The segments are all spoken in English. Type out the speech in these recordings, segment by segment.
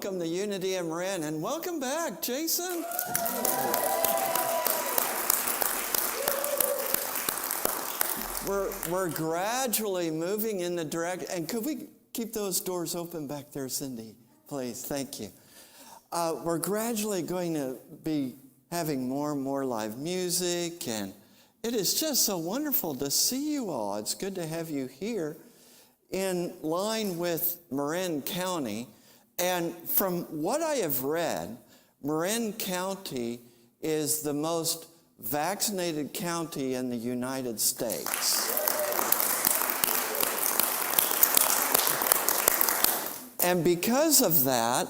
welcome the Unity and Marin, and welcome back, Jason. We're gradually moving in the direction, and could we keep those doors open back there, Cindy? Please, thank you. We're gradually going to be having more and more live music, and it is just so wonderful to see you all. It's good to have you here in line with Marin County. And from what I have read, Marin County is the most vaccinated county in the United States. And because of that,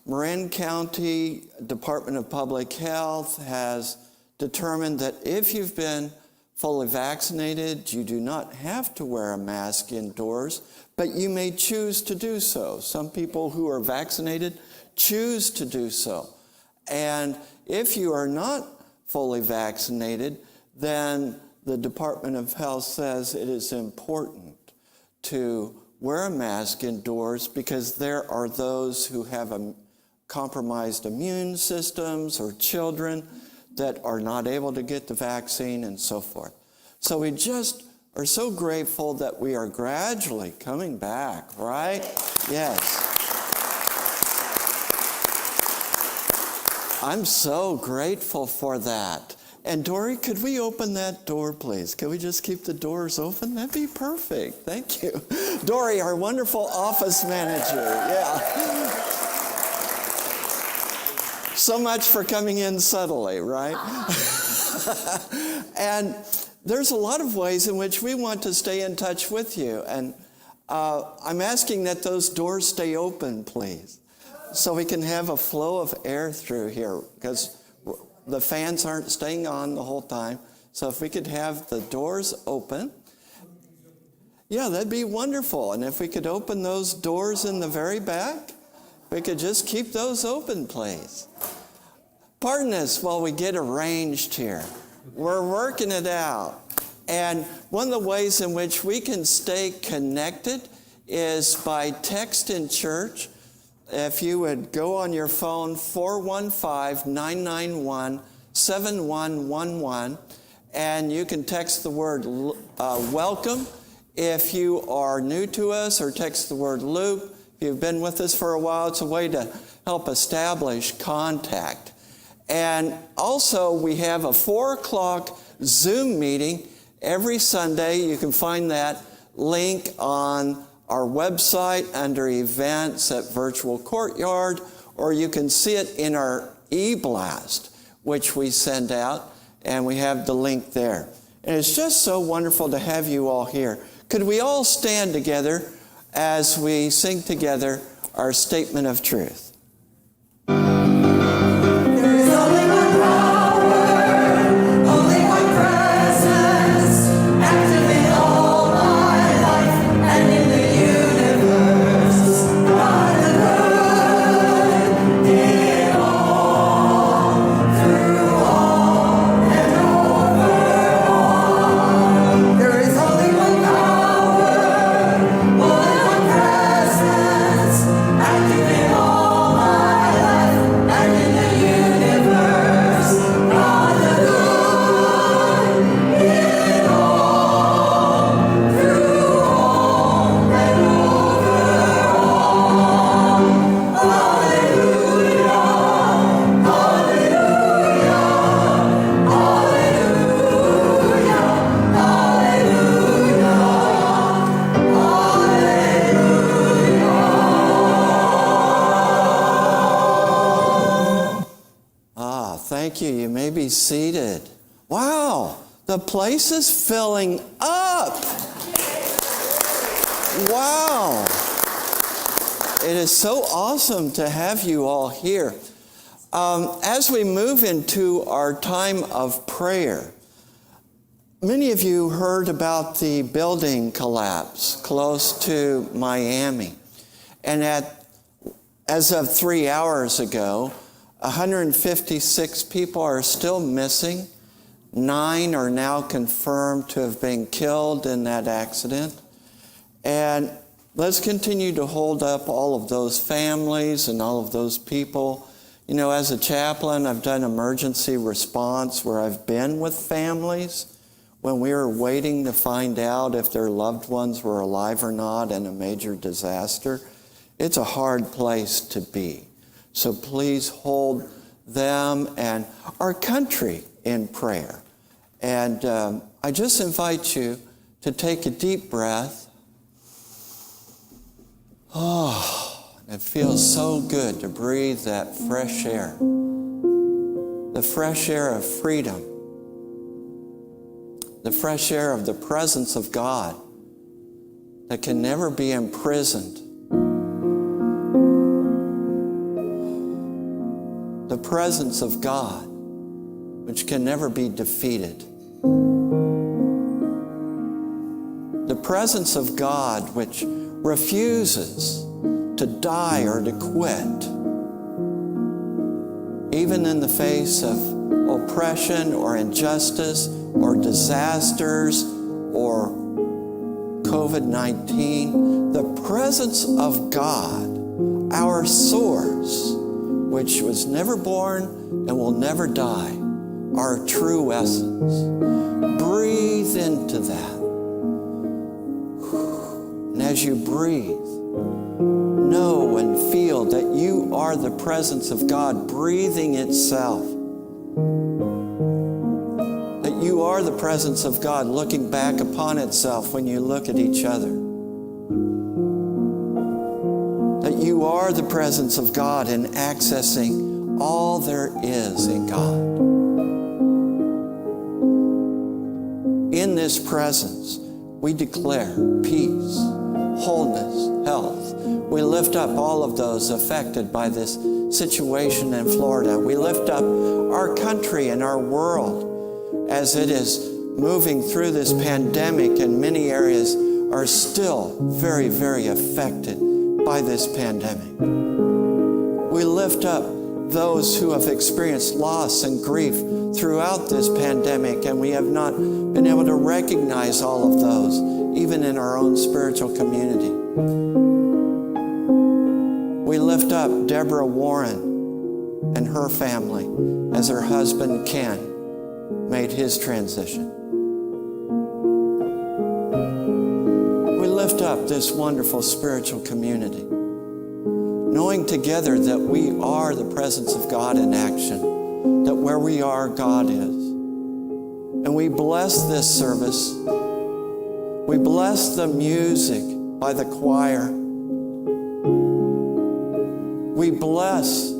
Marin County Department of Public Health has determined that if you've been fully vaccinated, you do not have to wear a mask indoors, but you may choose to do so. Some people who are vaccinated choose to do so. And if you are not fully vaccinated, then the Department of Health says it is important to wear a mask indoors because there are those who have compromised immune systems or children that are not able to get the vaccine and so forth. So we just are so grateful that we are gradually coming back, right? Yes. I'm so grateful for that. And Dory, could we open that door, please? Could we just keep the doors open? That'd be perfect. Thank you. Dory, our wonderful office manager. Yeah. So much for coming in subtly, right? And there's a lot of ways in which we want to stay in touch with you. And I'm asking that those doors stay open, please, so we can have a flow of air through here, because the fans aren't staying on the whole time. So if we could have the doors open, yeah, that'd be wonderful. And if we could open those doors in the very back, we could just keep those open, please. Pardon us while we get arranged here. We're working it out. And one of the ways in which we can stay connected is by text in church. If you would go on your phone, 415-991-7111, and you can text the word welcome. If you are new to us, or text the word loop. If you've been with us for a while, it's a way to help establish contact. And also, we have a 4 o'clock Zoom meeting every Sunday. You can find that link on our website under events at Virtual Courtyard, or you can see it in our e-blast, which we send out, and we have the link there. And it's just so wonderful to have you all here. Could we all stand together as we sing together our statement of truth? Thank you. You may be seated. Wow, the place is filling up. Wow. It is so awesome to have you all here. As we move into our time of prayer, many of you heard about the building collapse close to Miami. And as of 3 hours ago, 156 people are still missing. 9 are now confirmed to have been killed in that accident. And let's continue to hold up all of those families and all of those people. You know, as a chaplain, I've done emergency response where I've been with families when we were waiting to find out if their loved ones were alive or not in a major disaster. It's a hard place to be. So please hold them and our country in prayer. And I just invite you to take a deep breath. Oh, it feels so good to breathe that fresh air. The fresh air of freedom. The fresh air of the presence of God that can never be imprisoned. The presence of God which can never be defeated. The presence of God which refuses to die or to quit, even in the face of oppression or injustice or disasters or COVID-19. The presence of God, our source, which was never born and will never die, our true essence. Breathe into that. And as you breathe, know and feel that you are the presence of God breathing itself. That you are the presence of God looking back upon itself when you look at each other. That you are the presence of God in accessing all there is in God. In this presence, we declare peace, wholeness, health. We lift up all of those affected by this situation in Florida. We lift up our country and our world as it is moving through this pandemic, and many areas are still very, very affected by this pandemic. We lift up those who have experienced loss and grief throughout this pandemic, and we have not been able to recognize all of those, even in our own spiritual community. We lift up Deborah Warren and her family as her husband Ken made his transition. We lift up this wonderful spiritual community, knowing together that we are the presence of God in action, that where we are, God is. And we bless this service. We bless the music by the choir. We bless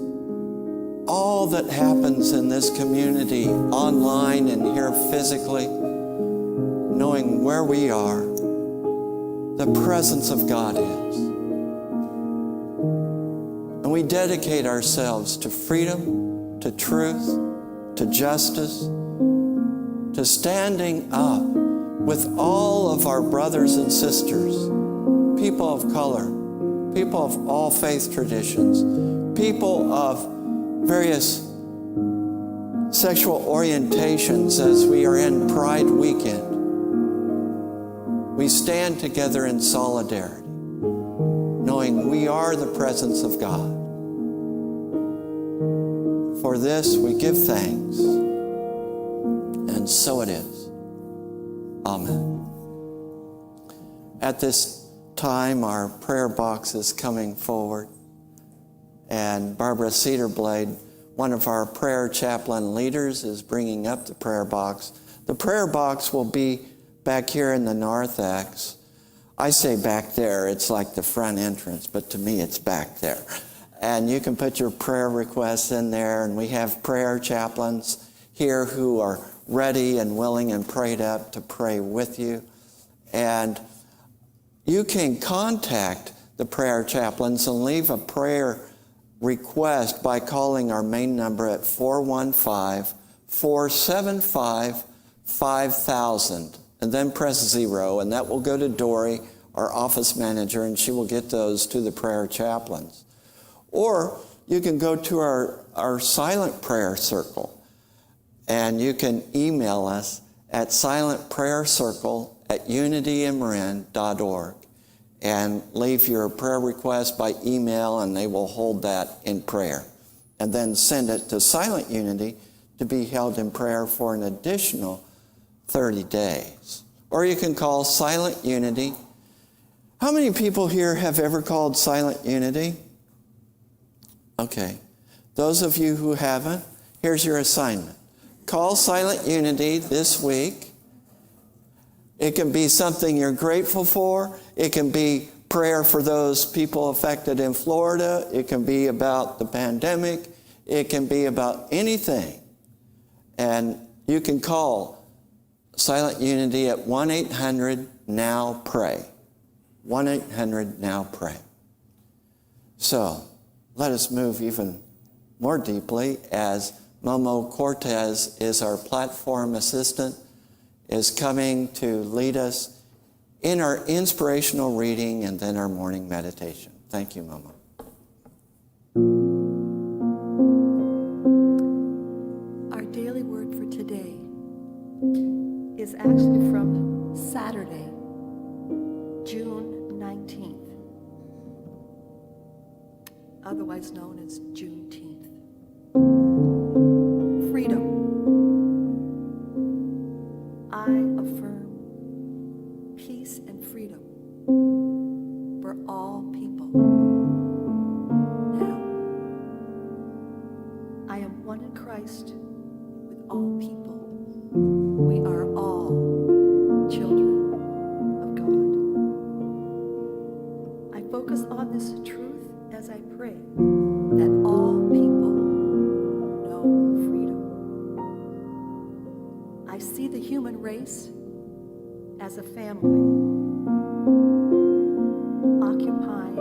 all that happens in this community, online and here physically, knowing where we are, the presence of God is. And we dedicate ourselves to freedom, to truth, to justice, to standing up with all of our brothers and sisters, people of color, people of all faith traditions, people of various sexual orientations as we are in Pride Weekend. We stand together in solidarity, knowing we are the presence of God. For this we give thanks, and so it is. Amen. At this time, our prayer box is coming forward, and Barbara Cedarblade, one of our prayer chaplain leaders, is bringing up the prayer box. The prayer box will be back here in the narthex. I say back there, it's like the front entrance, but to me it's back there. And you can put your prayer requests in there, and we have prayer chaplains here who are ready and willing and prayed up to pray with you. And you can contact the prayer chaplains and leave a prayer request by calling our main number at 415-475-5000, and then press 0, and that will go to Dory, our office manager, and she will get those to the prayer chaplains. Or you can go to our silent prayer circle, and you can email us at silentprayercircle@unityandmarin.org. and leave your prayer request by email, and they will hold that in prayer. And then send it to Silent Unity to be held in prayer for an additional 30 days. Or you can call Silent Unity. How many people here have ever called Silent Unity? Okay. Those of you who haven't, here's your assignment. Call Silent Unity this week. It can be something you're grateful for. It can be prayer for those people affected in Florida. It can be about the pandemic. It can be about anything. And you can call Silent Unity at 1-800-NOW-PRAY. 1-800-NOW-PRAY. So let us move even more deeply as Momo Cortez is our platform assistant, is coming to lead us in our inspirational reading and then our morning meditation. Thank you, Momo. Our daily word for today is actually from Saturday, June 19th, otherwise known as Juneteenth. Freedom. I affirm peace and freedom for all people. Now, I am one in Christ with all people. We are all children of God. I focus on this truth as I pray that all people know freedom. I see the human race as a family, occupying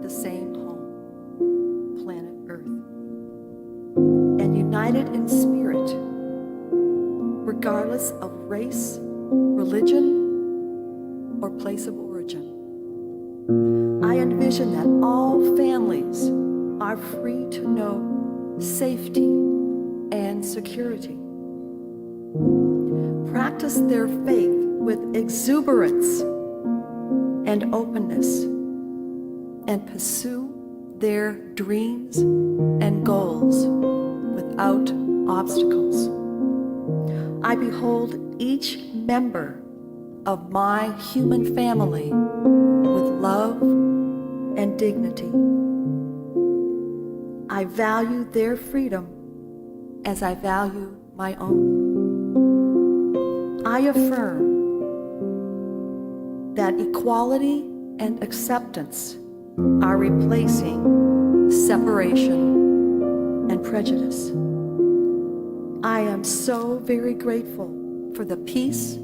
the same home, planet Earth, and united in spirit, regardless of race, religion, or place of origin. I envision that all families are free to know safety and security. Practice their faith with exuberance and openness, and pursue their dreams and goals without obstacles. I behold each member of my human family with love and dignity. I value their freedom as I value my own. I affirm that equality and acceptance are replacing separation and prejudice. I am so very grateful for the peace,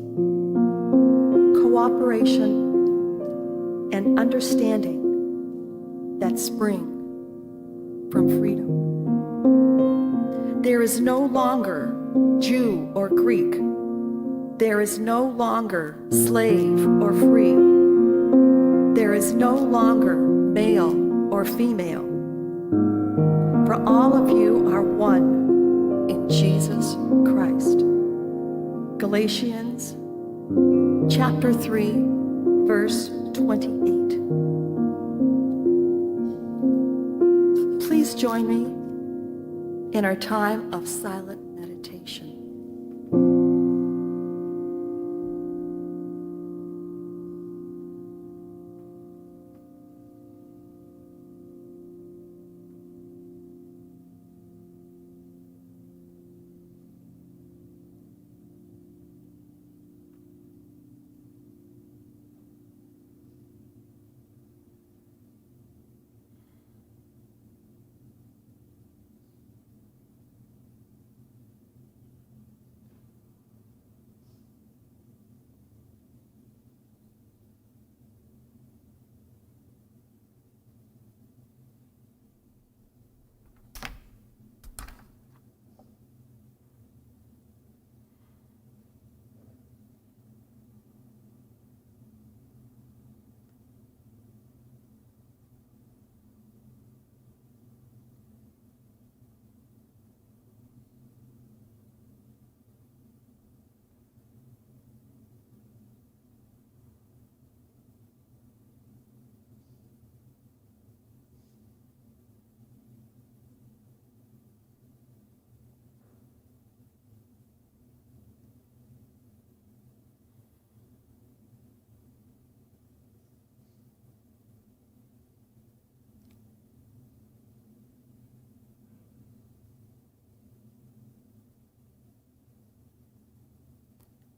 cooperation, and understanding that spring from freedom. There is no longer Jew or Greek. There is no longer slave or free. There is no longer male or female. For all of you are one in Jesus Christ. Galatians chapter 3, verse 28. Please join me in our time of silent meditation.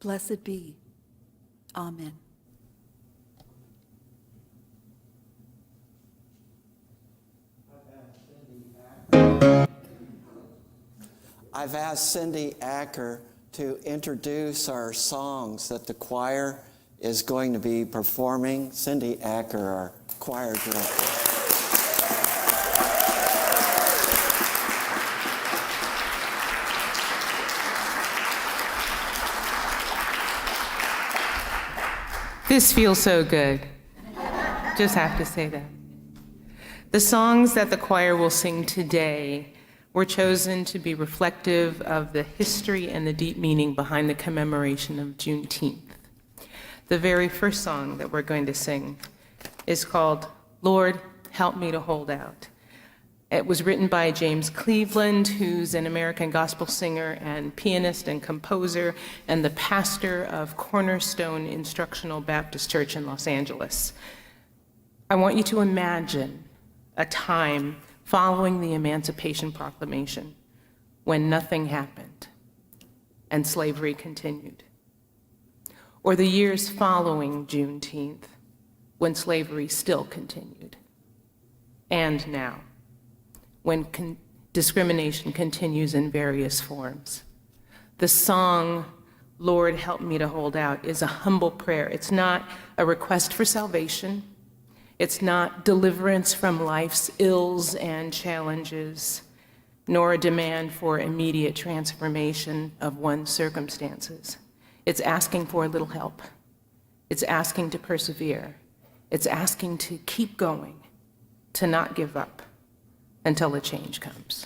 Blessed be. Amen. I've asked Cindy Acker to introduce our songs that the choir is going to be performing. Cindy Acker, our choir director. This feels so good. Just have to say that. The songs that the choir will sing today were chosen to be reflective of the history and the deep meaning behind the commemoration of Juneteenth. The very first song that we're going to sing is called Lord, Help Me to Hold Out. It was written by James Cleveland, who's an American gospel singer and pianist and composer, and the pastor of Cornerstone Instructional Baptist Church in Los Angeles. I want you to imagine a time following the Emancipation Proclamation when nothing happened and slavery continued. Or the years following Juneteenth when slavery still continued. And now, when discrimination continues in various forms. The song, Lord, Help Me to Hold Out, is a humble prayer. It's not a request for salvation. It's not deliverance from life's ills and challenges, nor a demand for immediate transformation of one's circumstances. It's asking for a little help. It's asking to persevere. It's asking to keep going, to not give up until a change comes.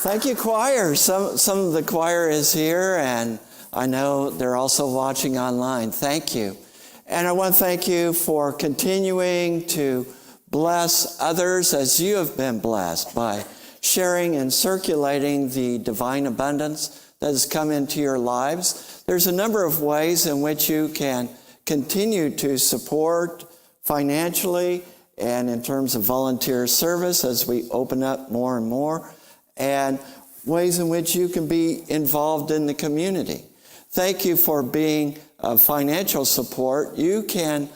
Thank you, choir. Some of the choir is here, and I know they're also watching online. Thank you. And I want to thank you for continuing to bless others as you have been blessed by sharing and circulating the divine abundance that has come into your lives. There's a number of ways in which you can continue to support financially and in terms of volunteer service as we open up more and more, and ways in which you can be involved in the community. Thank you for being a financial support. You can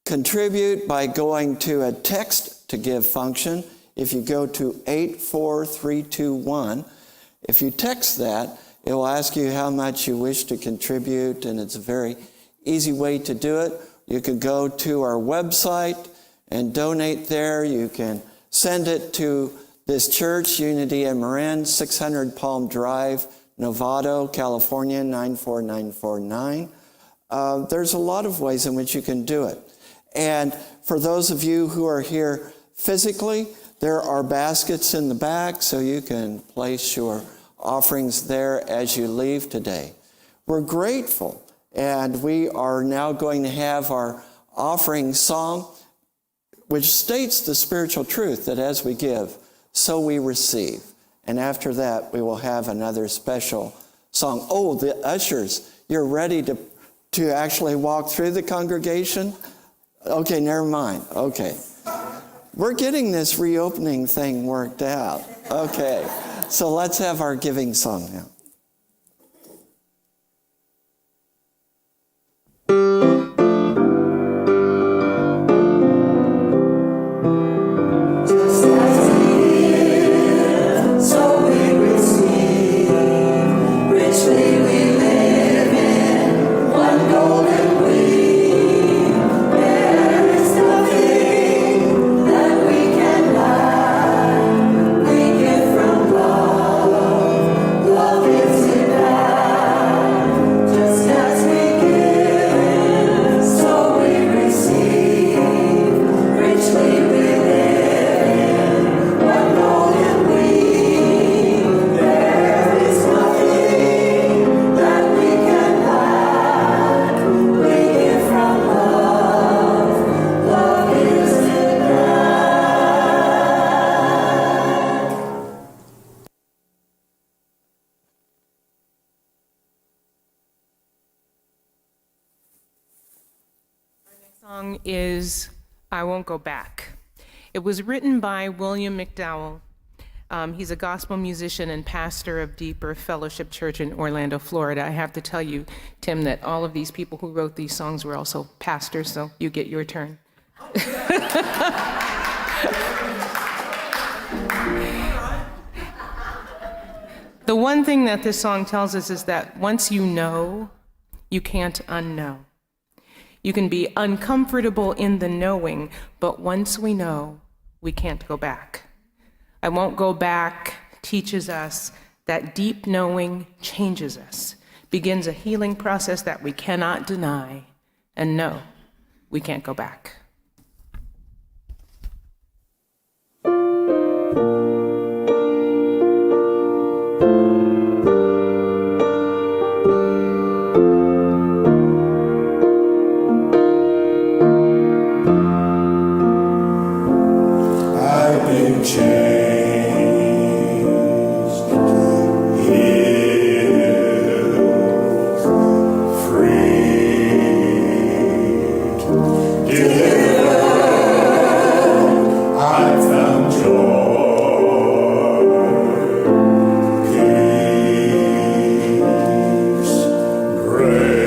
contribute by going to a text to give function. If you go to 84321, if you text that, it will ask you how much you wish to contribute, and it's a very easy way to do it. You can go to our website and donate there. You can send it to this church, Unity in Marin, 600 Palm Drive, Novato, California, 94949. There's a lot of ways in which you can do it. And for those of you who are here physically, there are baskets in the back, so you can place your offerings there as you leave today. We're grateful, and we are now going to have our offering song, which states the spiritual truth that as we give, so we receive. And after that, we will have another special song. Oh, the ushers, you're ready to actually walk through the congregation? Okay, never mind. Okay. We're getting this reopening thing worked out. Okay. So let's have our giving song now. Song is I Won't Go Back. It was written by William McDowell. He's a gospel musician and pastor of Deep Earth Fellowship Church in Orlando, Florida. I have to tell you, Tim, that all of these people who wrote these songs were also pastors, so you get your turn. The one thing that this song tells us is that once you know, you can't unknow. You can be uncomfortable in the knowing, but once we know, we can't go back. I won't go back teaches us that deep knowing changes us, begins a healing process that we cannot deny, and no, we can't go back. Grace.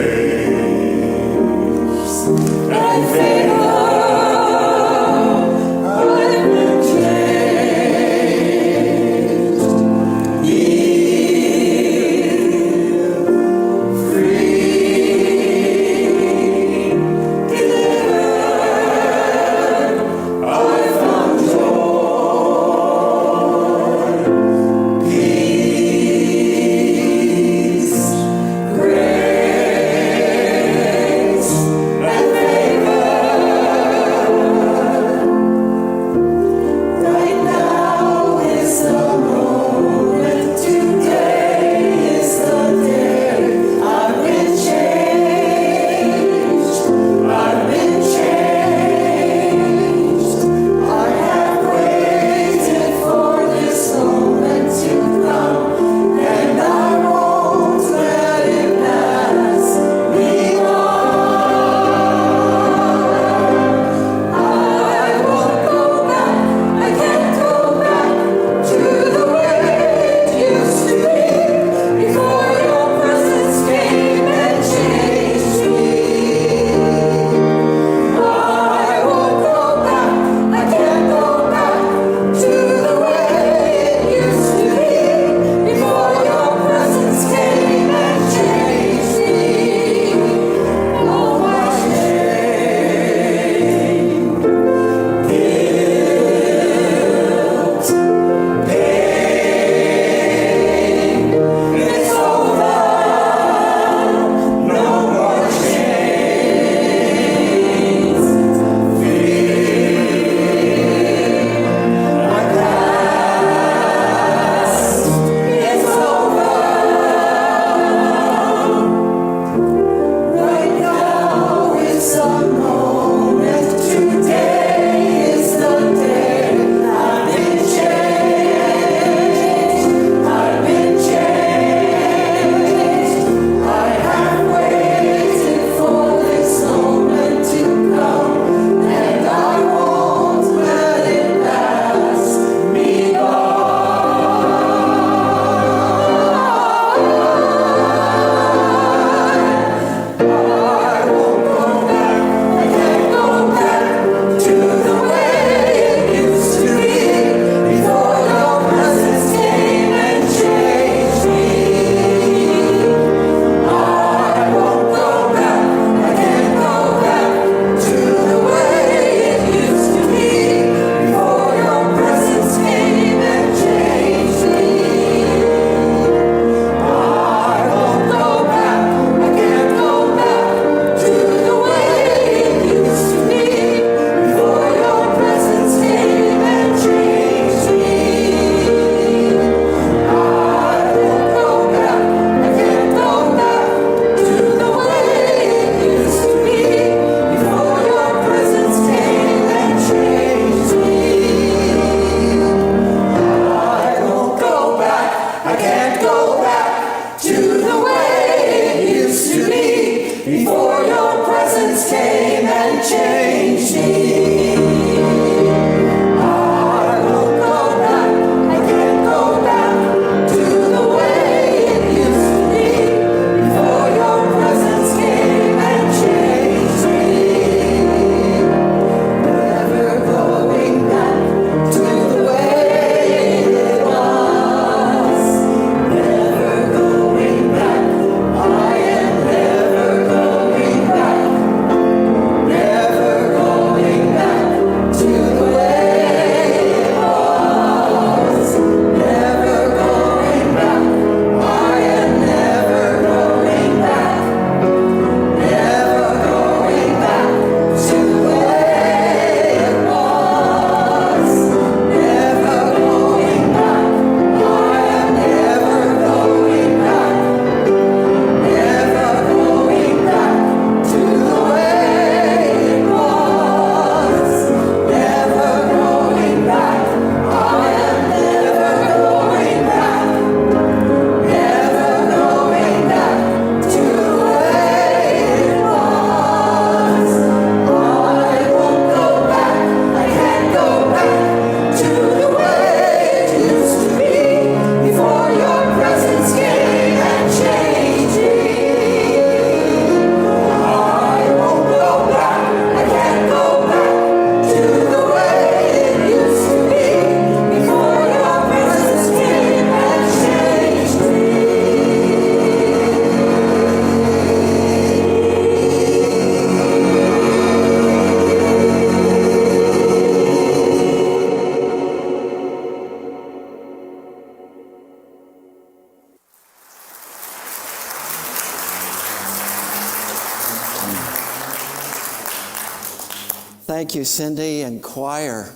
Thank you, Cindy and choir.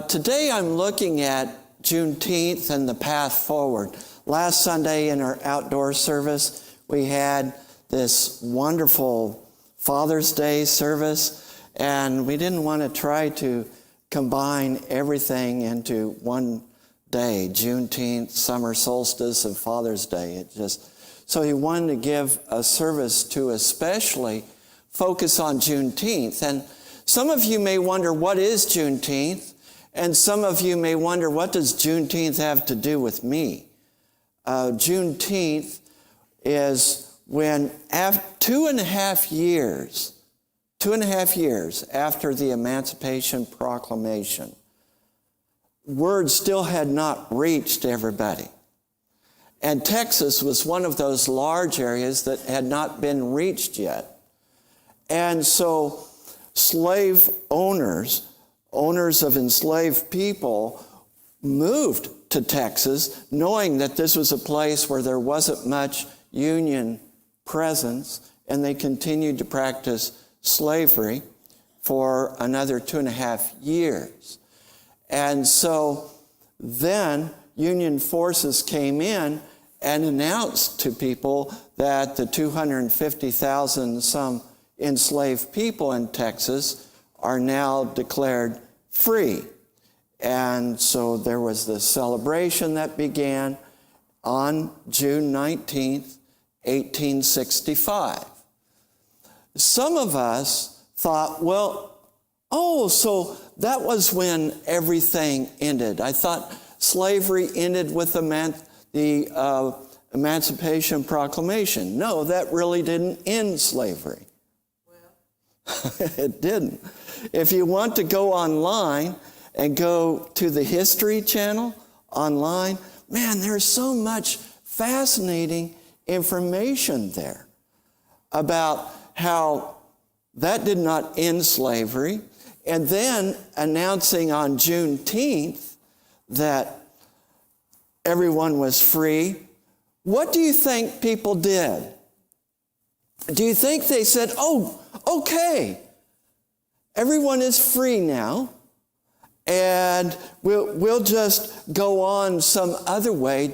Today I'm looking at Juneteenth and the path forward. Last Sunday in our outdoor service, we had this wonderful Father's Day service, and we didn't want to try to combine everything into one day, Juneteenth, summer solstice, and Father's Day. So he wanted to give a service to especially focus on Juneteenth. And some of you may wonder, what is Juneteenth? And some of you may wonder, what does Juneteenth have to do with me? Juneteenth is when 2.5 years after the Emancipation Proclamation, word still had not reached everybody. And Texas was one of those large areas that had not been reached yet. And so slave owners of enslaved people, moved to Texas, knowing that this was a place where there wasn't much Union presence, and they continued to practice slavery for another 2.5 years. And so then Union forces came in and announced to people that the 250,000 some enslaved people in Texas are now declared free. And so there was this celebration that began on June 19th, 1865. Some of us thought, so that was when everything ended. I thought slavery ended with the Emancipation Proclamation. No, that really didn't end slavery. It didn't. If you want to go online and go to the History Channel online, man, there's so much fascinating information there about how that did not end slavery. And then announcing on Juneteenth that everyone was free. What do you think people did? Do you think they said, oh, okay, everyone is free now, and we'll just go on some other way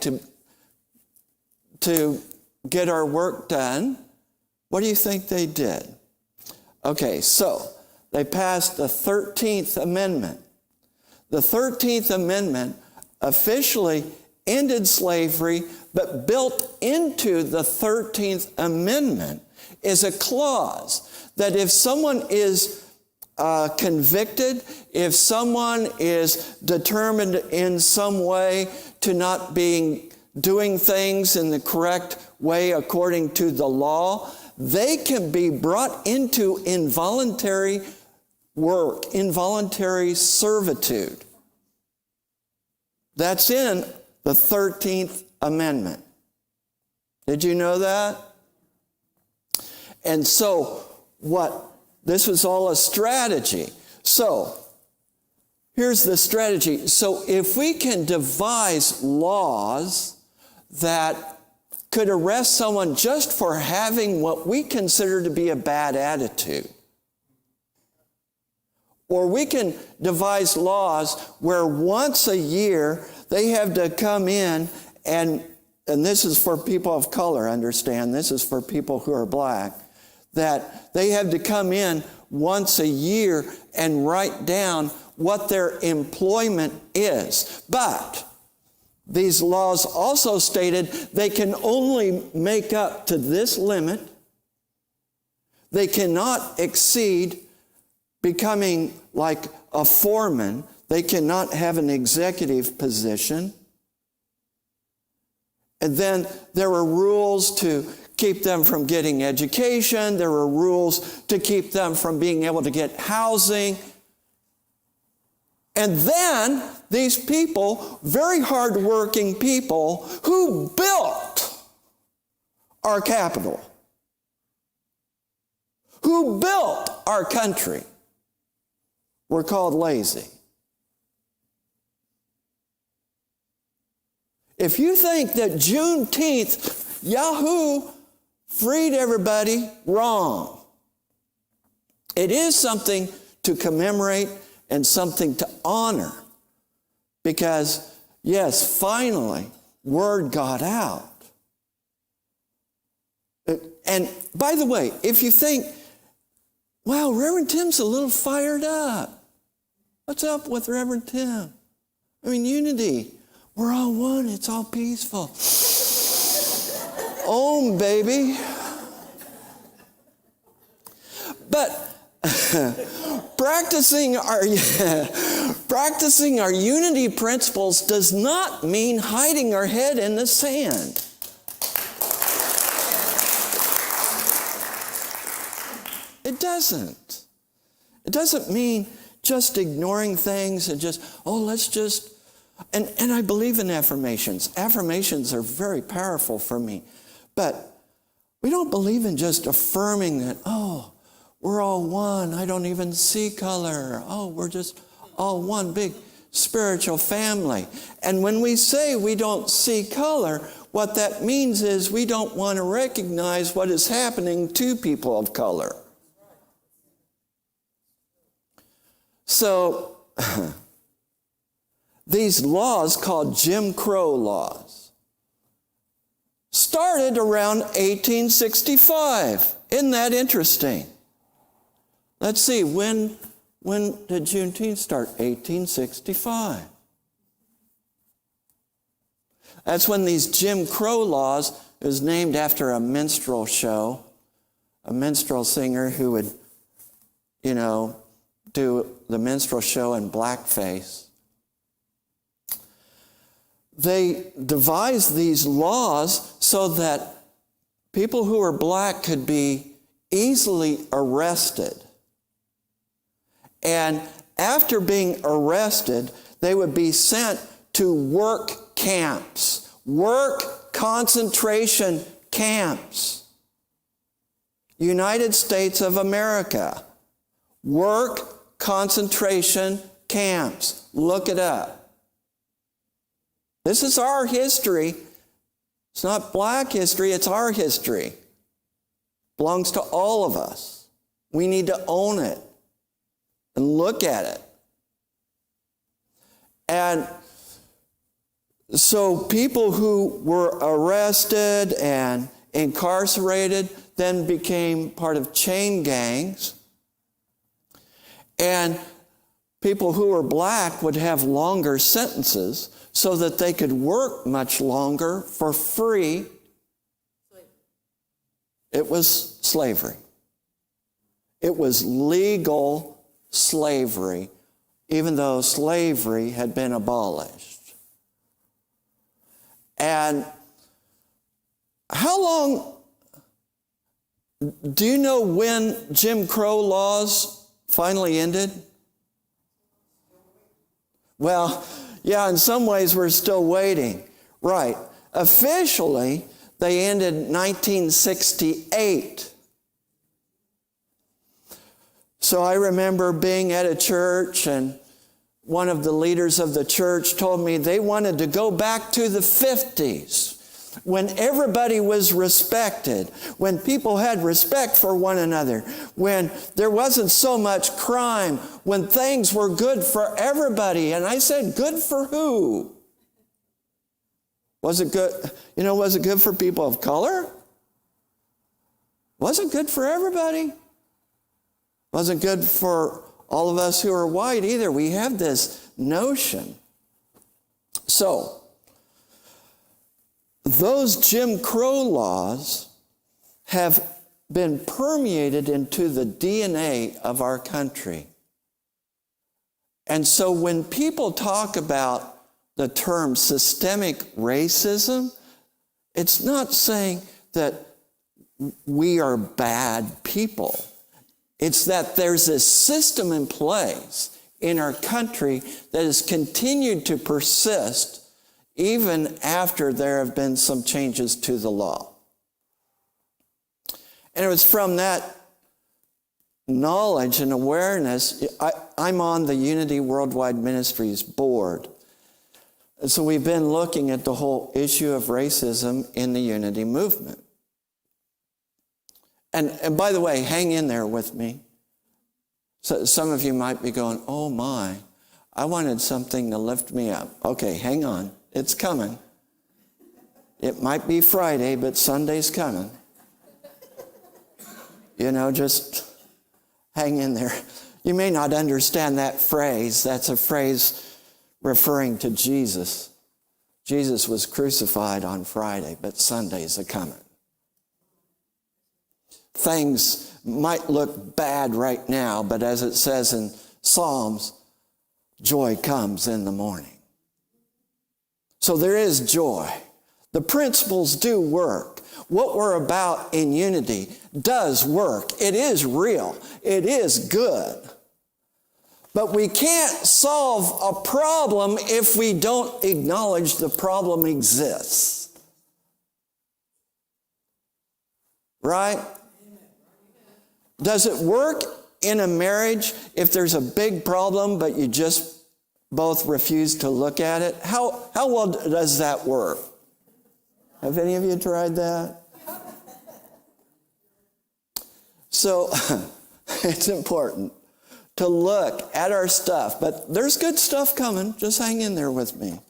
to get our work done? What do you think they did? Okay, so they passed the 13th Amendment. The 13th Amendment officially ended slavery, but built into the 13th Amendment is a clause that if someone is convicted, if someone is determined in some way to not doing things in the correct way according to the law, they can be brought into involuntary work, involuntary servitude. That's in the 13th Amendment. Did you know that? And so this was all a strategy. So here's the strategy. So if we can devise laws that could arrest someone just for having what we consider to be a bad attitude, or we can devise laws where once a year they have to come in and this is for people of color, understand, this is for people who are black, that they have to come in once a year and write down what their employment is. But these laws also stated they can only make up to this limit. They cannot exceed becoming like a foreman. They cannot have an executive position. And then there were rules to keep them from getting education. There were rules to keep them from being able to get housing. And then these people, very hardworking people who built our capital, who built our country, were called lazy. If you think that Juneteenth, Yahoo, freed everybody, wrong. It is something to commemorate and something to honor. Because, yes, finally, word got out. And by the way, if you think, wow, Reverend Tim's a little fired up. What's up with Reverend Tim? I mean, unity. We're all one. It's all peaceful. Om, baby. But practicing our unity principles does not mean hiding our head in the sand. It doesn't. It doesn't mean just ignoring things and just, let's just, and I believe in affirmations. Affirmations are very powerful for me. But we don't believe in just affirming that, we're all one. I don't even see color. We're just all one big spiritual family. And when we say we don't see color, what that means is we don't want to recognize what is happening to people of color. So, these laws called Jim Crow laws started around 1865. Isn't that interesting? Let's see, when did Juneteenth start? 1865. That's when these Jim Crow laws, it was named after a minstrel show, a minstrel singer who would, do the minstrel show in blackface. They devised these laws so that people who were black could be easily arrested. And after being arrested, they would be sent to work camps, work concentration camps. United States of America, work concentration camps. Look it up. This is our history. It's not black history, it's our history. It belongs to all of us. We need to own it and look at it. And so people who were arrested and incarcerated then became part of chain gangs. And people who were black would have longer sentences so that they could work much longer for free. It was slavery. It was legal slavery, even though slavery had been abolished. And how long, do you know when Jim Crow laws finally ended? Well, yeah, in some ways we're still waiting. Right. Officially, they ended in 1968. So I remember being at a church, and one of the leaders of the church told me they wanted to go back to the 50s, when everybody was respected, when people had respect for one another, when there wasn't so much crime, when things were good for everybody. And I said, good for who? Was it good? Was it good for people of color? Was it good for everybody? Wasn't good for all of us who are white either. We have this notion. So, those Jim Crow laws have been permeated into the DNA of our country. And so when people talk about the term systemic racism, it's not saying that we are bad people. It's that there's a system in place in our country that has continued to persist even after there have been some changes to the law. And it was from that knowledge and awareness, I'm on the Unity Worldwide Ministries board. And so we've been looking at the whole issue of racism in the Unity movement. And by the way, hang in there with me. So some of you might be going, oh my, I wanted something to lift me up. Okay, hang on. It's coming. It might be Friday, but Sunday's coming. Just hang in there. You may not understand that phrase. That's a phrase referring to Jesus. Jesus was crucified on Friday, but Sunday's a-coming. Things might look bad right now, but as it says in Psalms, joy comes in the morning. So there is joy. The principles do work. What we're about in unity does work. It is real. It is good. But we can't solve a problem if we don't acknowledge the problem exists. Right? Does it work in a marriage if there's a big problem but you just both refuse to look at it? How well does that work? Have any of you tried that? So it's important to look at our stuff, but there's good stuff coming. Just hang in there with me.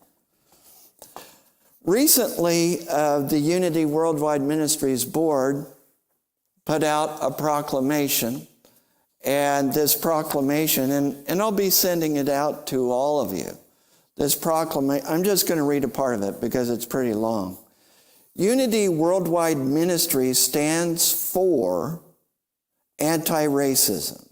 Recently, the Unity Worldwide Ministries Board put out a proclamation, and this proclamation, and I'll be sending it out to all of you. This proclamation, I'm just going to read a part of it because it's pretty long. Unity Worldwide Ministries stands for anti-racism.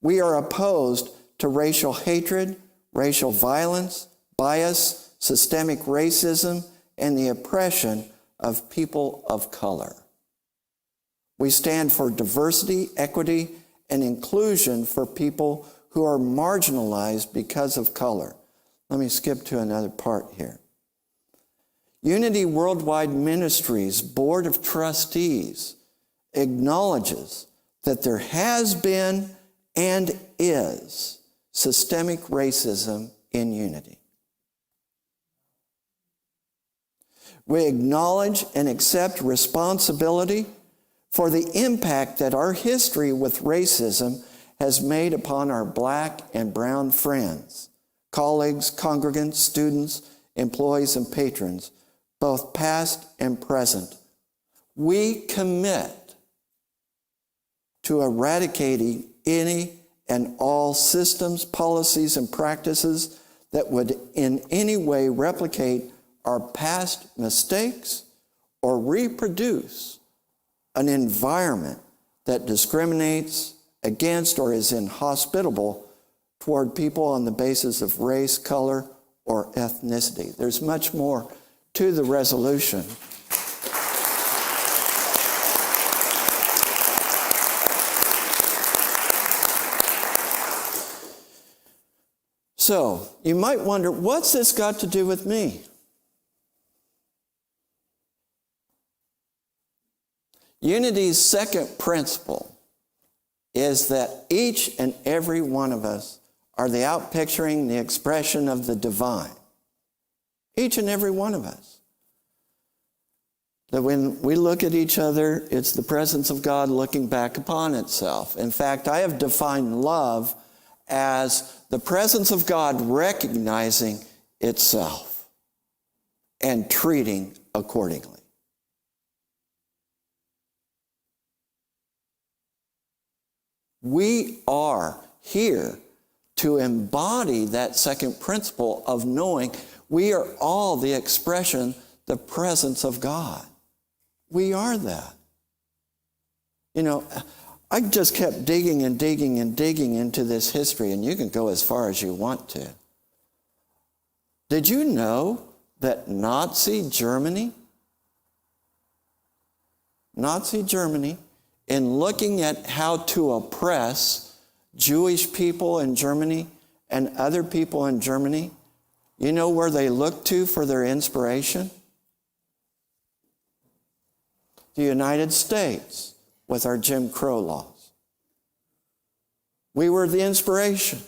We are opposed to racial hatred, racial violence, bias, systemic racism, and the oppression of people of color. We stand for diversity, equity, and inclusion for people who are marginalized because of color. Let me skip to another part here. Unity Worldwide Ministries Board of Trustees acknowledges that there has been and is systemic racism in Unity. We acknowledge and accept responsibility for the impact that our history with racism has made upon our black and brown friends, colleagues, congregants, students, employees, and patrons, both past and present. We commit to eradicating any and all systems, policies, and practices that would in any way replicate our past mistakes or reproduce an environment that discriminates against or is inhospitable toward people on the basis of race, color, or ethnicity. There's much more to the resolution. So, you might wonder, what's this got to do with me? Unity's second principle is that each and every one of us are the outpicturing, the expression of the divine. Each and every one of us. That when we look at each other, it's the presence of God looking back upon itself. In fact, I have defined love as the presence of God recognizing itself and treating accordingly. We are here to embody that second principle of knowing we are all the expression, the presence of God. We are that. You know, I just kept digging and digging and digging into this history, and you can go as far as you want to. Did you know that Nazi Germany, in looking at how to oppress Jewish people in Germany and other people in Germany, you know where they looked to for their inspiration? The United States with our Jim Crow laws. We were the inspiration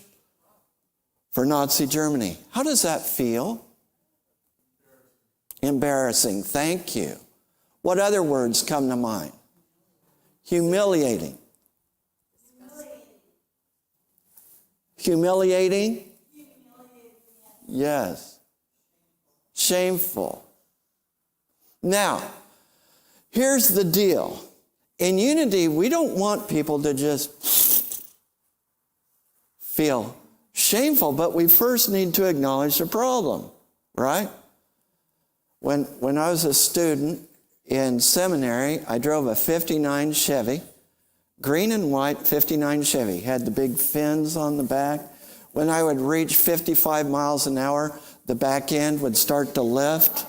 for Nazi Germany. How does that feel? Embarrassing. Thank you. What other words come to mind? Humiliating. Humiliating? Yes. Shameful. Now, here's the deal. In unity, we don't want people to just feel shameful, but we first need to acknowledge the problem, right? When I was a student in seminary, I drove a 59 Chevy, green and white 59 Chevy, had the big fins on the back. When I would reach 55 miles an hour, the back end would start to lift.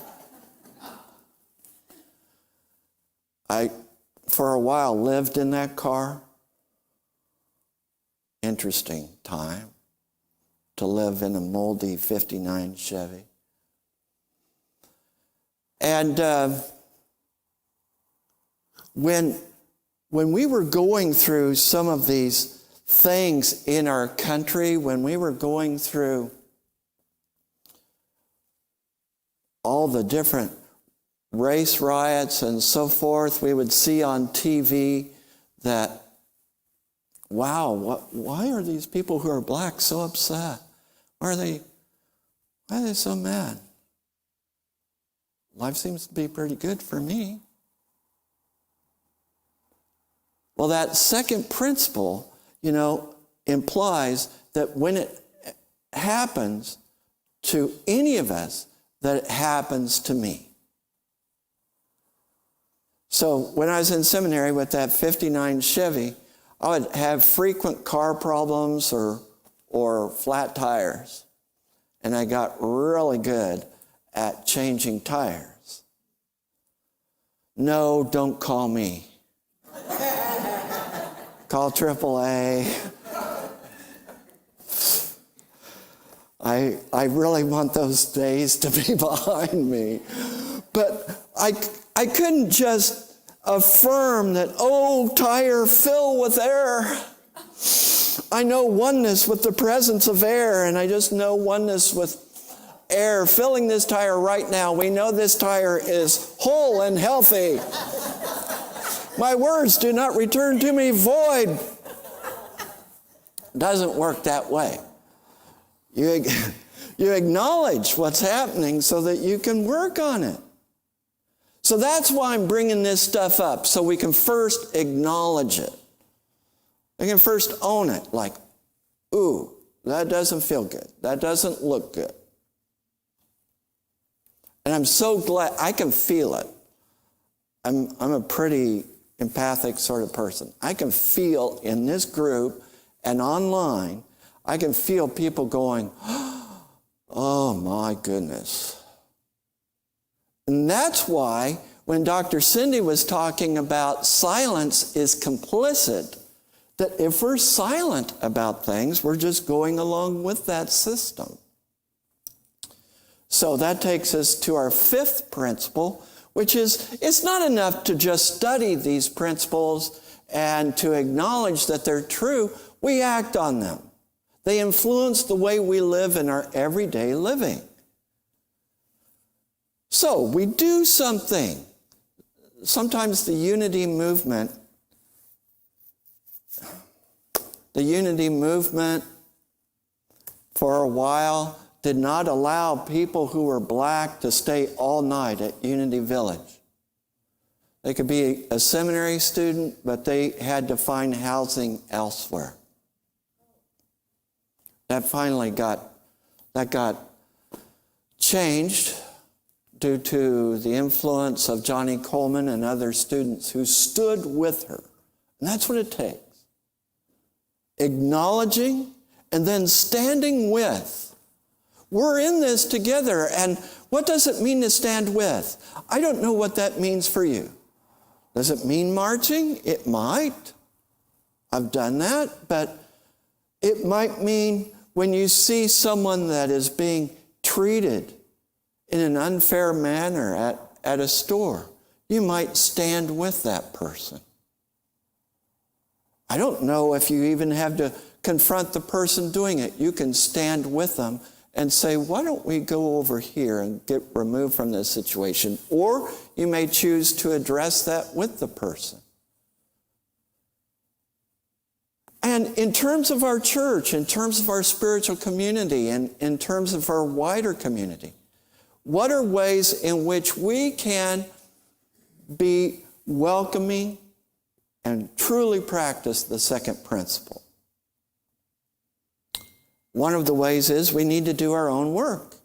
I, for a while, lived in that car. Interesting time to live in a moldy 59 Chevy. And when we were going through some of these things in our country, when we were going through all the different race riots and so forth, we would see on TV that, wow, why are these people who are black so upset? Why are they so mad? Life seems to be pretty good for me. Well, that second principle, implies that when it happens to any of us, that it happens to me. So when I was in seminary with that 59 Chevy, I would have frequent car problems or flat tires. And I got really good at changing tires. No, don't call me. Call AAA. I really want those days to be behind me. But I couldn't just affirm that, tire, fill with air. I know oneness with the presence of air, and I just know oneness with air filling this tire right now. We know this tire is whole and healthy. My words do not return to me void. Doesn't work that way. You acknowledge what's happening so that you can work on it. So that's why I'm bringing this stuff up, so we can first acknowledge it. We can first own it, like, ooh, that doesn't feel good. That doesn't look good. And I'm so glad I can feel it. I'm a pretty empathic sort of person. I can feel in this group and online, I can feel people going, oh my goodness. And that's why when Dr. Cindy was talking about silence is complicit, that if we're silent about things, we're just going along with that system. So that takes us to our fifth principle, which is it's not enough to just study these principles and to acknowledge that they're true. We act on them. They influence the way we live in our everyday living. So we do something. Sometimes the unity movement for a while did not allow people who were black to stay all night at Unity Village. They could be a seminary student, but they had to find housing elsewhere. That finally got changed due to the influence of Johnny Coleman and other students who stood with her. And that's what it takes. Acknowledging and then standing with. We're in this together. And what does it mean to stand with? I don't know what that means for you. Does it mean marching? It might. I've done that. But it might mean when you see someone that is being treated in an unfair manner at a store, you might stand with that person. I don't know if you even have to confront the person doing it. You can stand with them and say, why don't we go over here and get removed from this situation? Or you may choose to address that with the person. And in terms of our church, in terms of our spiritual community, and in terms of our wider community, what are ways in which we can be welcoming and truly practice the second principle? One of the ways is we need to do our own work.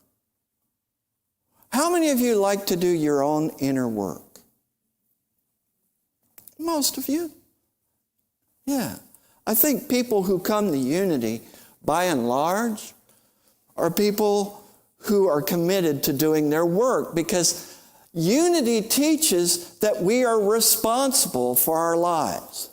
How many of you like to do your own inner work? Most of you. Yeah. I think people who come to Unity, by and large, are people who are committed to doing their work, because Unity teaches that we are responsible for our lives.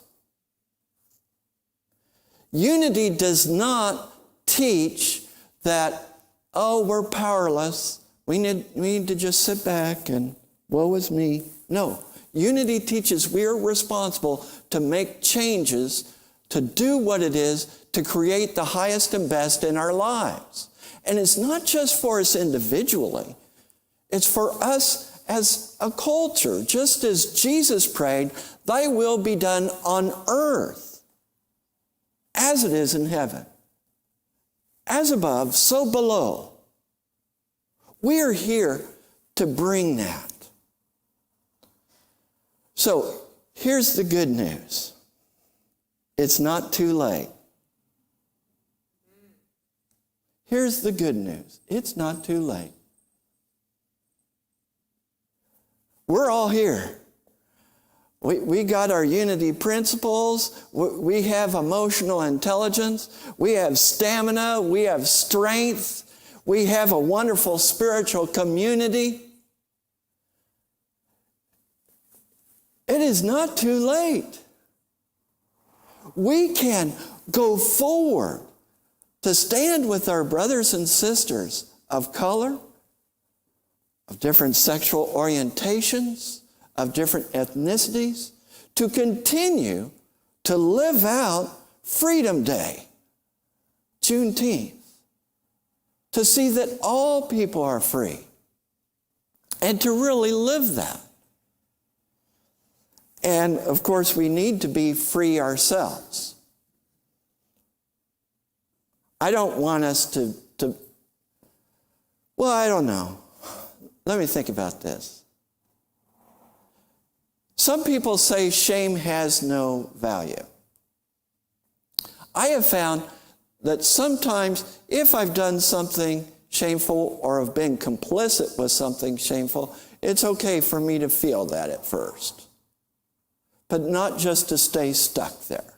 Unity does not teach that, oh, we're powerless. We need to just sit back and woe is me. No. Unity teaches we are responsible to make changes, to do what it is, to create the highest and best in our lives. And it's not just for us individually. It's for us as a culture. Just as Jesus prayed, thy will be done on earth as it is in heaven. As above, so below. We are here to bring that. So here's the good news. It's not too late. Here's the good news. It's not too late. We're all here. We got our unity principles. We have emotional intelligence. We have stamina. We have strength. We have a wonderful spiritual community. It is not too late. We can go forward to stand with our brothers and sisters of color, of different sexual orientations, of different ethnicities, to continue to live out Freedom Day, Juneteenth, to see that all people are free, and to really live that. And of course, we need to be free ourselves. I don't want us to well, I don't know. Let me think about this. Some people say shame has no value. I have found that sometimes if I've done something shameful or have been complicit with something shameful, it's okay for me to feel that at first. But not just to stay stuck there.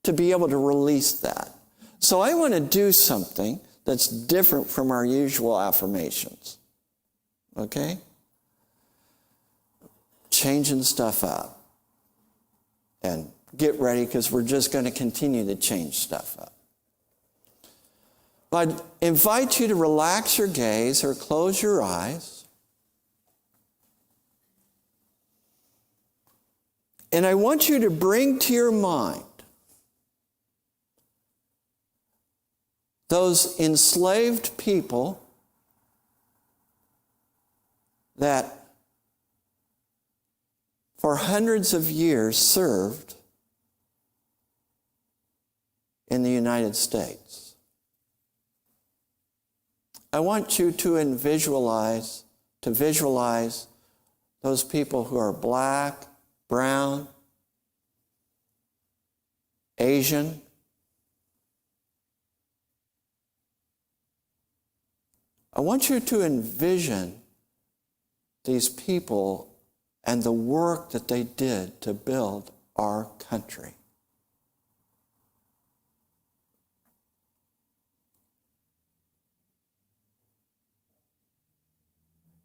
To be able to release that. So I want to do something that's different from our usual affirmations. Okay? Changing stuff up. And get ready, because we're just going to continue to change stuff up. But I invite you to relax your gaze or close your eyes. And I want you to bring to your mind those enslaved people that for hundreds of years served in the United States. I want you to visualize those people who are black, brown, Asian. I want you to envision these people and the work that they did to build our country.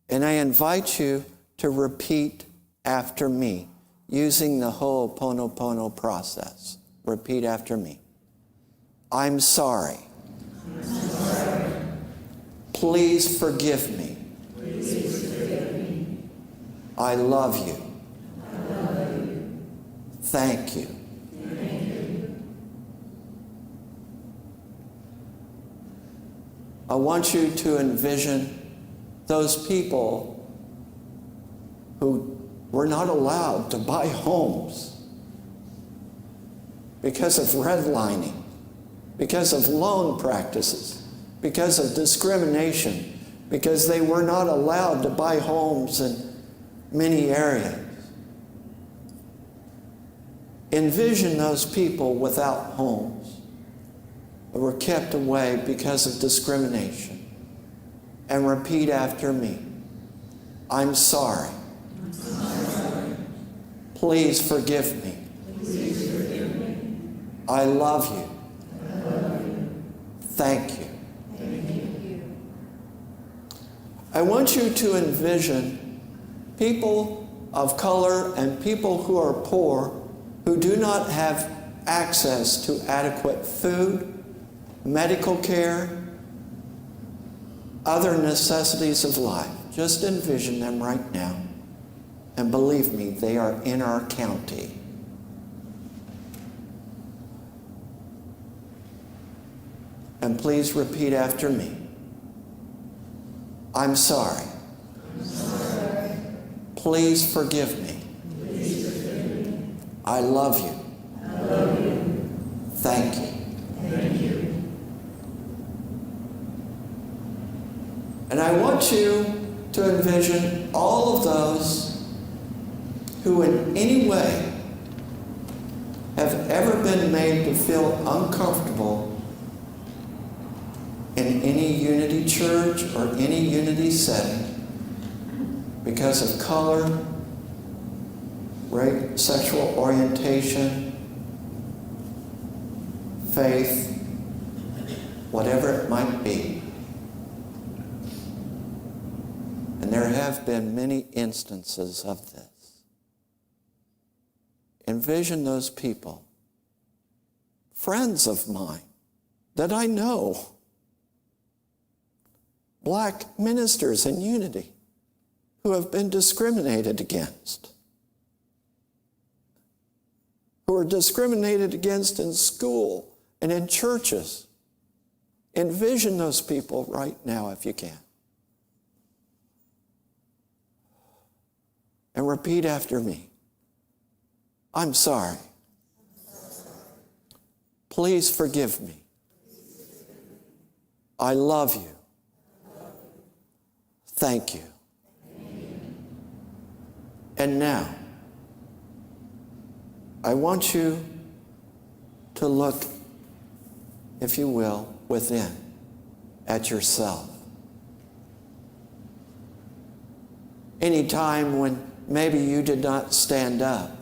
And I invite you to repeat after me, using the Ho'oponopono process. Repeat after me. I'm sorry. Please forgive me. I love you. Thank you. I want you to envision those people who were not allowed to buy homes, because of redlining, because of loan practices, because of discrimination, because they were not allowed to buy homes in many areas. Envision those people without homes that were kept away because of discrimination. And repeat after me. I'm sorry. Please forgive me. I love you. Thank you. I want you to envision people of color and people who are poor who do not have access to adequate food, medical care, other necessities of life. Just envision them right now. And believe me, they are in our county. And please repeat after me. I'm sorry. Please forgive me. I love you. Thank you. And I want you to envision all of those who in any way have ever been made to feel uncomfortable in any unity church or any unity setting because of color, race, sexual orientation, faith, whatever it might be. And there have been many instances of this. Envision those people, friends of mine that I know, black ministers in unity who have been discriminated against, who are discriminated against in school and in churches. Envision those people right now if you can. And repeat after me. I'm sorry. Please forgive me. I love you. Thank you. And now, I want you to look, if you will, within at yourself. Any time when maybe you did not stand up,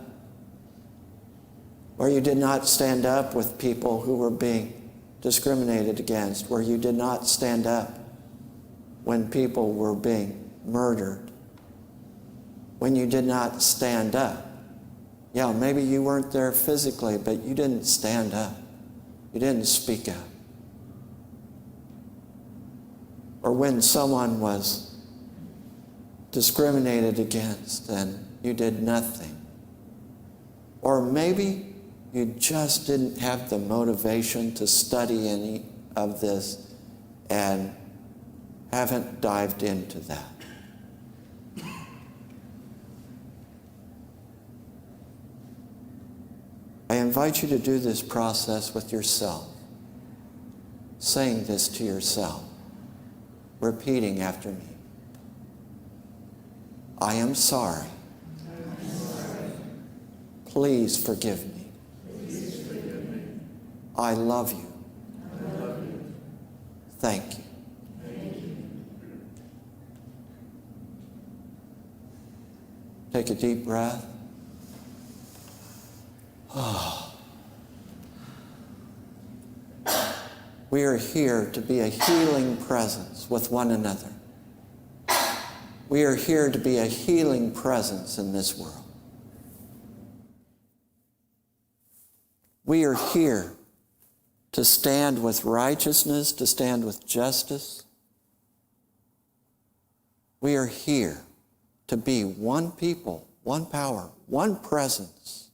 or you did not stand up with people who were being discriminated against, where you did not stand up when people were being murdered, when you did not stand up. Yeah, maybe you weren't there physically, but you didn't stand up. You didn't speak up. Or when someone was discriminated against and you did nothing. Or maybe you just didn't have the motivation to study any of this and haven't dived into that. I invite you to do this process with yourself, saying this to yourself, repeating after me. I am sorry. Please forgive me. I love you. Thank you. Take a deep breath. We are here to be a healing presence with one another. We are here to be a healing presence in this world. We are here to stand with righteousness, to stand with justice. We are here to be one people, one power, one presence.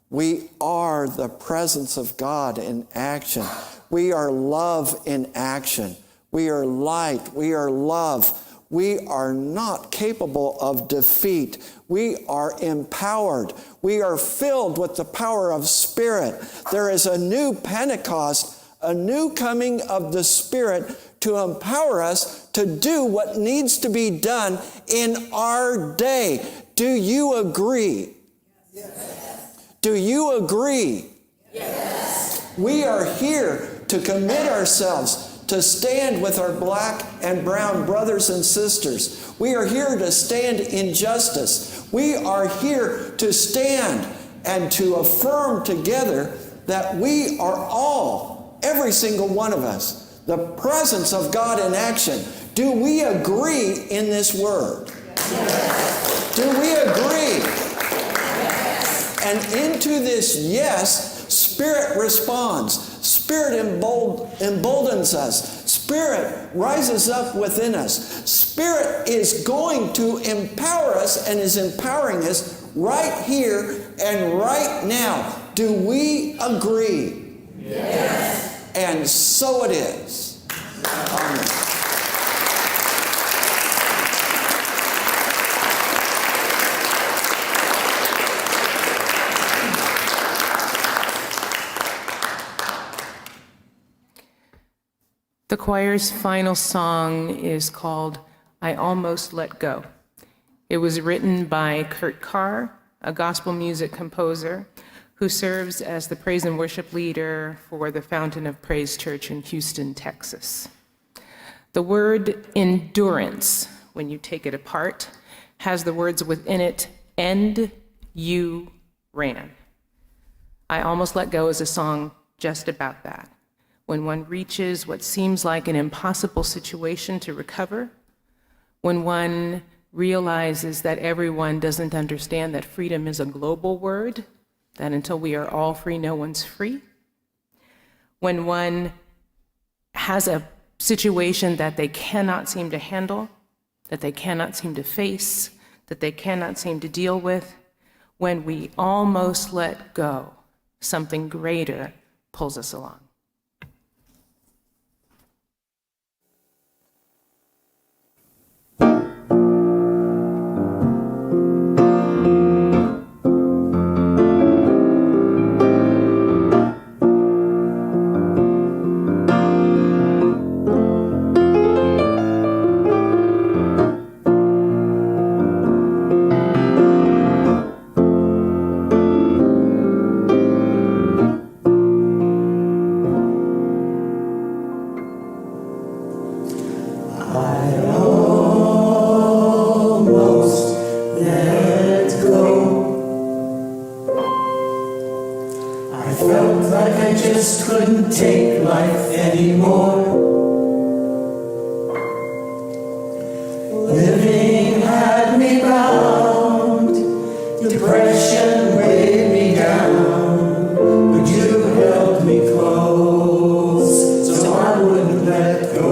We are the presence of God in action. We are love in action. We are light. We are love. we are not capable of defeat. We are empowered. We are filled with the power of Spirit. There is a new Pentecost, a new coming of the Spirit to empower us to do what needs to be done in our day. Do you agree? Yes. Do you agree? Yes. We are here to commit ourselves to stand with our black and brown brothers and sisters. We are here to stand in justice. We are here to stand and to affirm together that we are all, every single one of us, the presence of God in action. Do we agree in this word? Yes. Do we agree? Yes. And into this yes, Spirit responds. Spirit emboldens us. Spirit rises up within us. Spirit is going to empower us and is empowering us right here and right now. Do we agree? Yes. And so it is. Amen. The choir's final song is called I Almost Let Go. It was written by Kurt Carr, a gospel music composer who serves as the praise and worship leader for the Fountain of Praise Church in Houston, Texas. The word endurance, when you take it apart, has the words within it, "and you ran." I Almost Let Go is a song just about that. When one reaches what seems like an impossible situation to recover, when one realizes that everyone doesn't understand that freedom is a global word, that until we are all free, no one's free, when one has a situation that they cannot seem to handle, that they cannot seem to face, that they cannot seem to deal with, when we almost let go, something greater pulls us along. Couldn't take life anymore. Living had me bound, depression weighed me down, but you held me close, so I wouldn't let go.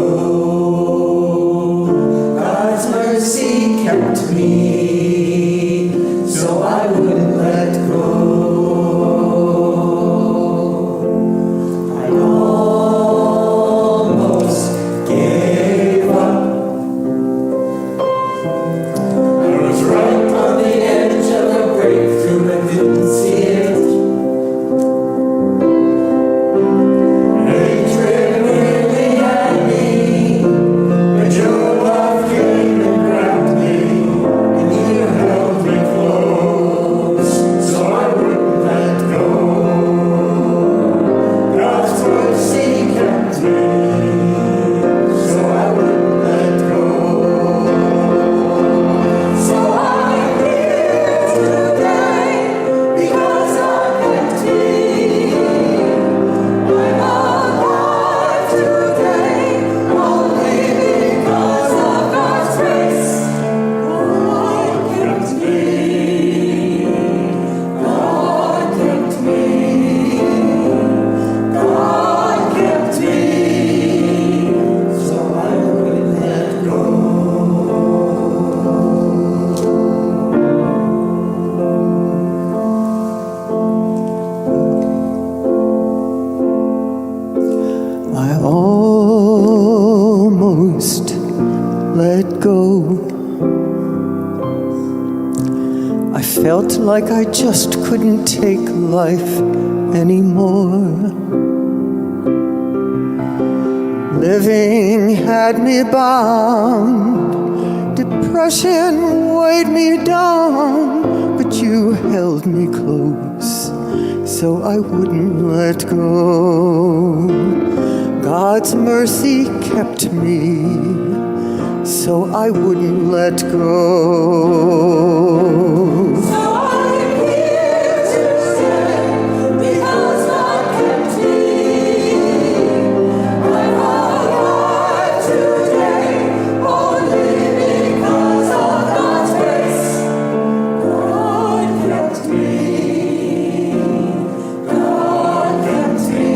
God's mercy kept me, so I wouldn't let go. felt like I just couldn't take life anymore. Living had me bound, depression weighed me down, but you held me close, so I wouldn't let go. God's mercy kept me, so I wouldn't let go. So I'm here to stay, because God kept me. I'm alive today, only because of God's grace. God kept me. God kept me.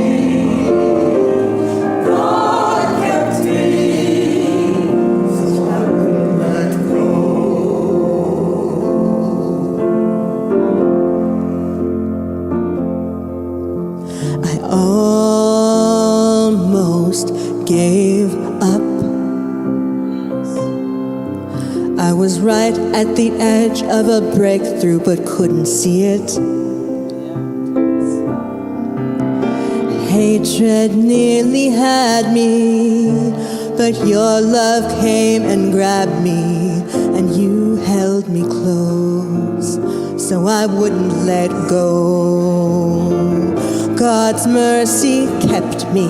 God kept me. So I wouldn't let go. I almost gave up. I was right at the edge of a breakthrough, but couldn't see it. Hatred nearly had me, but your love came and grabbed me, and you held me close, so I wouldn't let go. God's mercy kept me,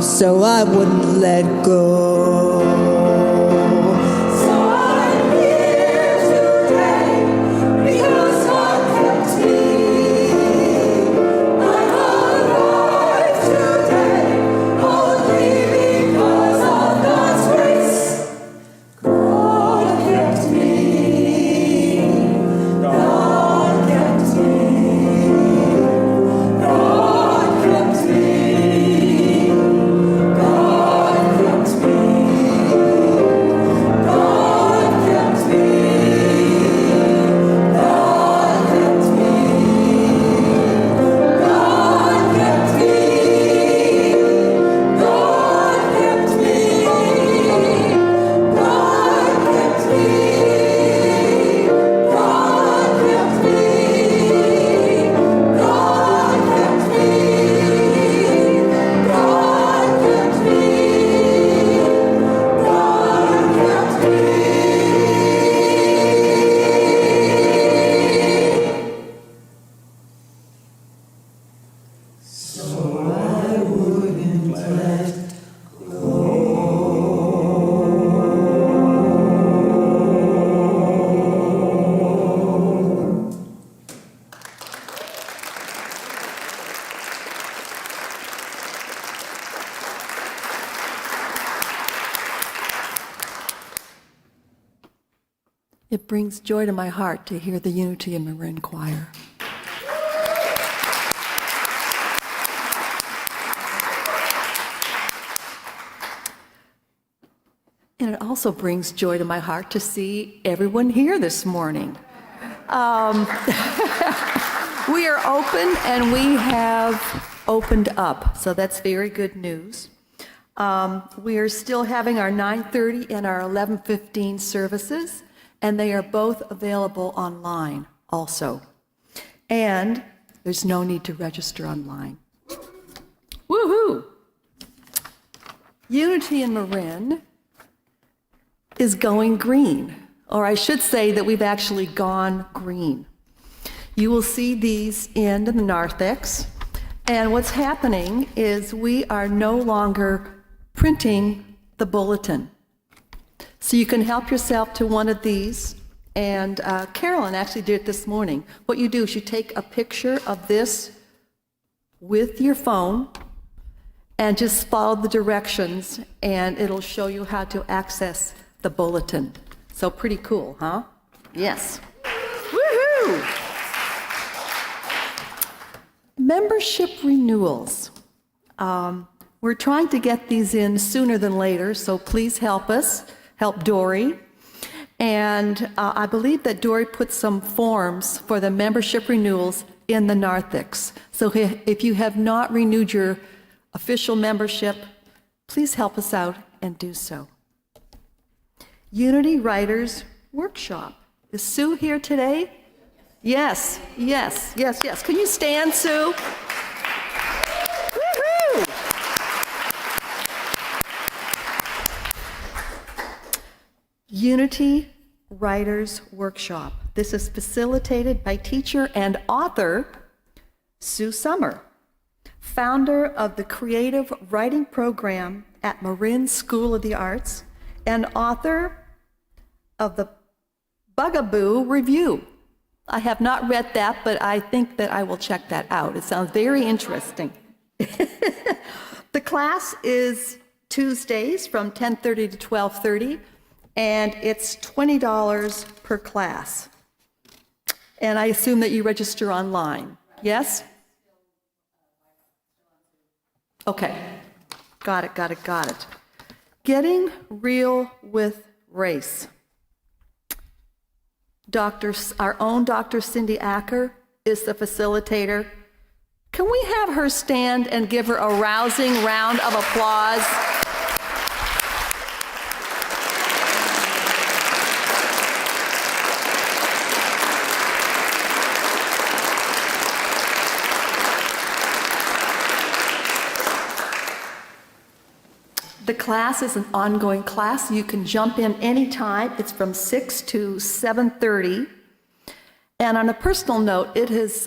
so I wouldn't let go. So I'm here today, because God kept me. I'm alive today, only because of God's grace. God kept me. God kept me. God kept me. God kept me. God kept me. God kept me. God kept me. God kept me. God kept me. God kept me. God kept me. God kept me. God kept me. It brings joy to my heart to hear the Unity in Marin Choir. And it also brings joy to my heart to see everyone here this morning. We are open and we have opened up, so that's very good news. We are still having our 9:30 and our 11:15 services, and they are both available online also. And there's no need to register online. Woohoo! Unity in Marin is going green, or I should say that we've actually gone green. You will see these in the narthex, and what's happening is we are no longer printing the bulletin. So you can help yourself to one of these, and Carolyn actually did it this morning. What you do is you take a picture of this with your phone and just follow the directions, and it'll show you how to access the bulletin. So pretty cool, huh? Yes. Woohoo! Membership renewals. We're trying to get these in sooner than later, so please help us. Help Dory. And I believe that Dory put some forms for the membership renewals in the narthex. So if you have not renewed your official membership, please help us out and do so. Unity Writers Workshop. Is Sue here today? Yes, yes, yes, yes. Can you stand, Sue? Woo-hoo! Unity Writers Workshop. This is facilitated by teacher and author Sue Summer, founder of the Creative Writing Program at Marin School of the Arts and author of the Bugaboo Review. I have not read that, but I think that I will check that out. It sounds very interesting. The class is Tuesdays from 10:30 to 12:30, and it's $20 per class. And I assume that you register online. Yes? Okay. Got it. Getting Real with Race. Our own Dr. Cindy Acker is the facilitator. Can we have her stand and give her a rousing round of applause? The class is an ongoing class. You can jump in anytime. It's from 6 to 7:30. And on a personal note,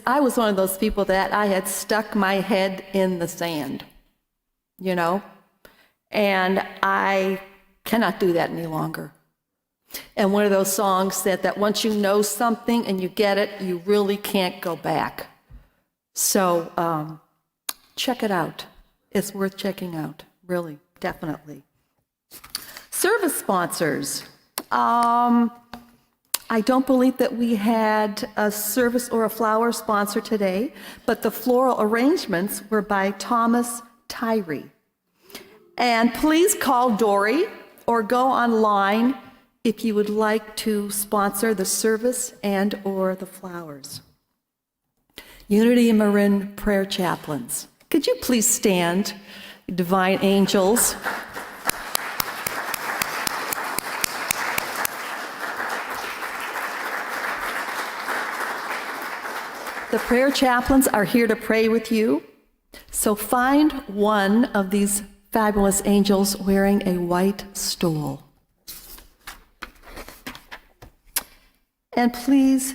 I was one of those people that I had stuck my head in the sand, you know? And I cannot do that any longer. And one of those songs said that once you know something and you get it, you really can't go back. So check it out. It's worth checking out, really. Definitely. Service sponsors. I don't believe that we had a service or a flower sponsor today, but the floral arrangements were by Thomas Tyree. And please call Dory or go online if you would like to sponsor the service and or the flowers. Unity and Marin Prayer Chaplains. Could you please stand? Divine angels. The prayer chaplains are here to pray with you. So find one of these fabulous angels wearing a white stole. And please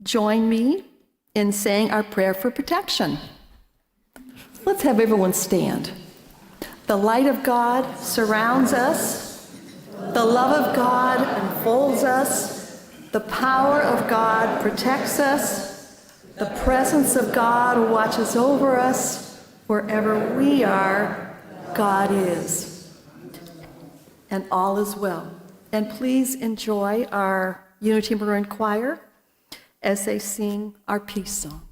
join me in saying our prayer for protection. Let's have everyone stand. The light of God surrounds us. The love of God enfolds us. The power of God protects us. The presence of God watches over us. Wherever we are, God is. And all is well. And please enjoy our Unity Marin Choir as they sing our peace song.